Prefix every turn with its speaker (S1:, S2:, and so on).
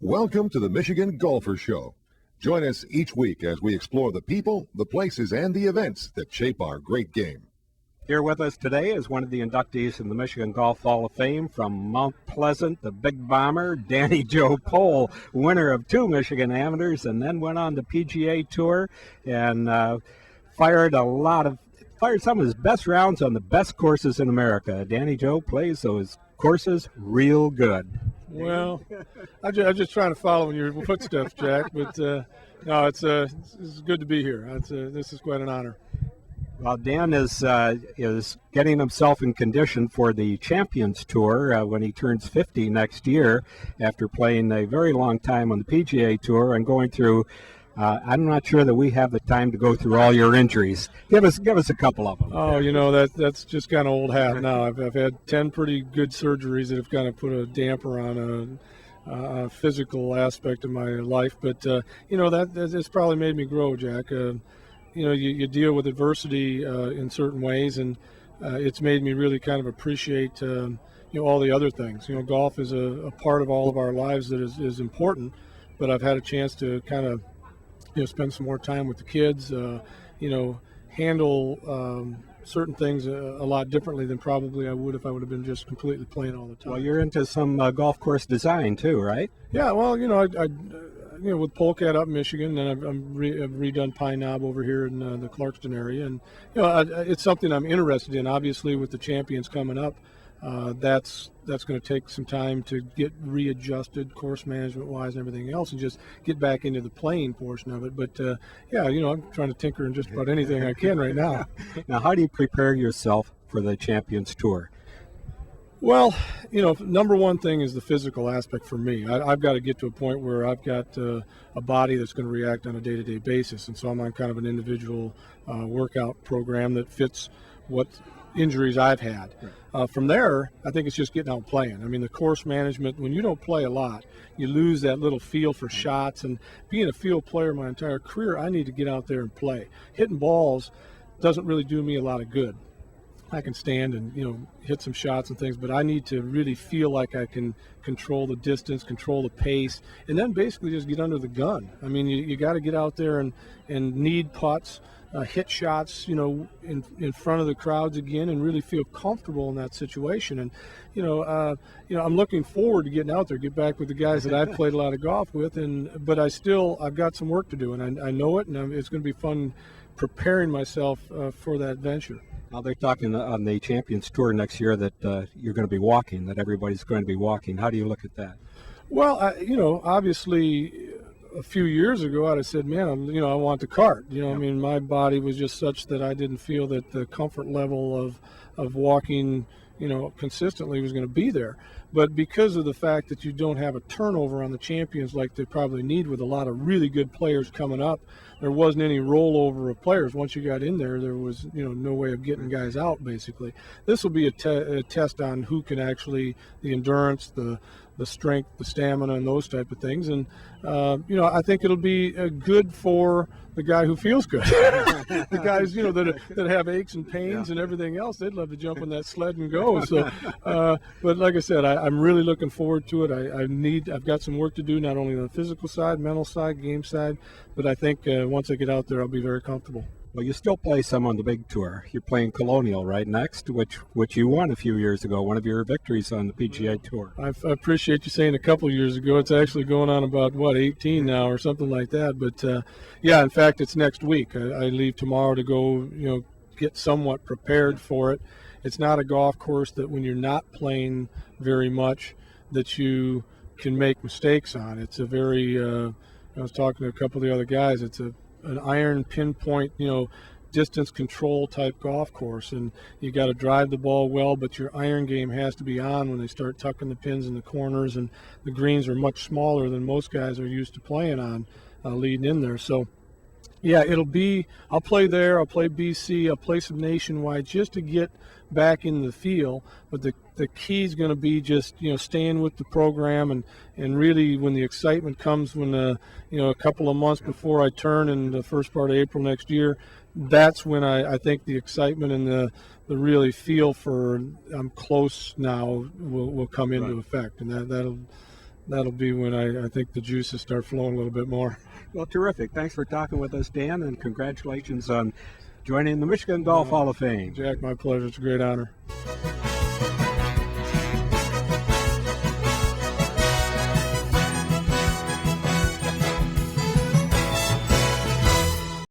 S1: Welcome to the Michigan Golfer Show. Join us each week as we explore the people, the places, and the events that shape our great game.
S2: Here with us today is one of the inductees in the Michigan Golf Hall of Fame from Mount Pleasant, the Big Bomber, Danny Joe Pohl, winner of 2 Michigan Amateurs, and then went on the PGA Tour and fired some of his best rounds on the best courses in America. Danny Joe plays those courses real good.
S3: Well, I'm just trying to follow in your footsteps, Jack. But no, it's good to be here. This is quite an honor.
S2: Well, Dan is getting himself in condition for the Champions Tour when he turns 50 next year, after playing a very long time on the PGA Tour and going through. I'm not sure that we have the time to go through all your injuries. Give us a couple of them.
S3: Oh, that's just kind of old hat now. I've had 10 pretty good surgeries that have kind of put a damper on a physical aspect of my life. But that's probably made me grow, Jack. You deal with adversity in certain ways, and it's made me really kind of appreciate all the other things. Golf is a part of all of our lives that is important. But I've had a chance to kind of spend some more time with the kids, handle certain things a lot differently than probably I would if I would have been just completely playing all the time.
S2: Well, you're into some golf course design too, right?
S3: Yeah, well, I with Polecat up in Michigan, and I've redone Pine Knob over here in the Clarkston area, and it's something I'm interested in. Obviously, with the Champions coming up, that's going to take some time to get readjusted course management wise and everything else, and just get back into the playing portion of it. But I'm trying to tinker in just about anything I can right now.
S2: Now, how do you prepare yourself for the Champions Tour?
S3: Well, number one thing is the physical aspect for me. I've got to get to a point where I've got a body that's going to react on a day-to-day basis, and so I'm on kind of an individual workout program that fits what injuries I've had. From there, I think it's just getting out and playing. I mean, the course management, when you don't play a lot, you lose that little feel for shots. And being a field player my entire career, I need to get out there and play. Hitting balls doesn't really do me a lot of good. I can stand and, hit some shots and things, but I need to really feel like I can control the distance, control the pace, and then basically just get under the gun. I mean, you got to get out there and need putts, hit shots, in front of the crowds again, and really feel comfortable in that situation. And, I'm looking forward to getting out there, get back with the guys that I've played a lot of golf with, but I've got some work to do, and I know it, and it's going to be fun preparing myself for that venture.
S2: Now, they're talking on the Champions Tour next year that you're going to be walking, that everybody's going to be walking. How do you look at that?
S3: Well, obviously a few years ago I'd have said, man, I want the cart. I mean, my body was just such that I didn't feel that the comfort level of walking, consistently was going to be there. But because of the fact that you don't have a turnover on the Champions like they probably need, with a lot of really good players coming up, there wasn't any rollover of players. Once you got in there was, no way of getting guys out, basically. This will be a test on who can actually, the endurance, the strength, the stamina, and those type of things. And, I think it'll be good for the guy who feels good. The guys, that have aches and pains and everything else, they'd love to jump on that sled and go. So, but like I said, I'm really looking forward to it. I've got some work to do, not only on the physical side, mental side, game side, but I think once I get out there, I'll be very comfortable.
S2: Well, you still play some on the big tour. You're playing Colonial right next, which you won a few years ago, one of your victories on the PGA Tour.
S3: I appreciate you saying a couple years ago. It's actually going on about, 18 now or something like that. But, in fact, it's next week. I leave tomorrow to go, get somewhat prepared for it. It's not a golf course that when you're not playing very much that you can make mistakes on. It's a very, I was talking to a couple of the other guys, it's an iron pinpoint, distance control type golf course, and you got to drive the ball well, but your iron game has to be on when they start tucking the pins in the corners, and the greens are much smaller than most guys are used to playing on leading in there. So yeah, I'll play there, I'll play BC, I'll play some nationwide just to get back in the feel, but the key is going to be just staying with the program, and really when the excitement comes, when a couple of months before I turn in the first part of April next year, that's when I think the excitement and the really feel for I'm close now will come into effect, and that'll be when I think the juices start flowing a little bit more.
S2: Well, terrific. Thanks for talking with us, Dan, and congratulations on joining the Michigan Golf Hall of Fame.
S3: Jack, my pleasure. It's a great honor.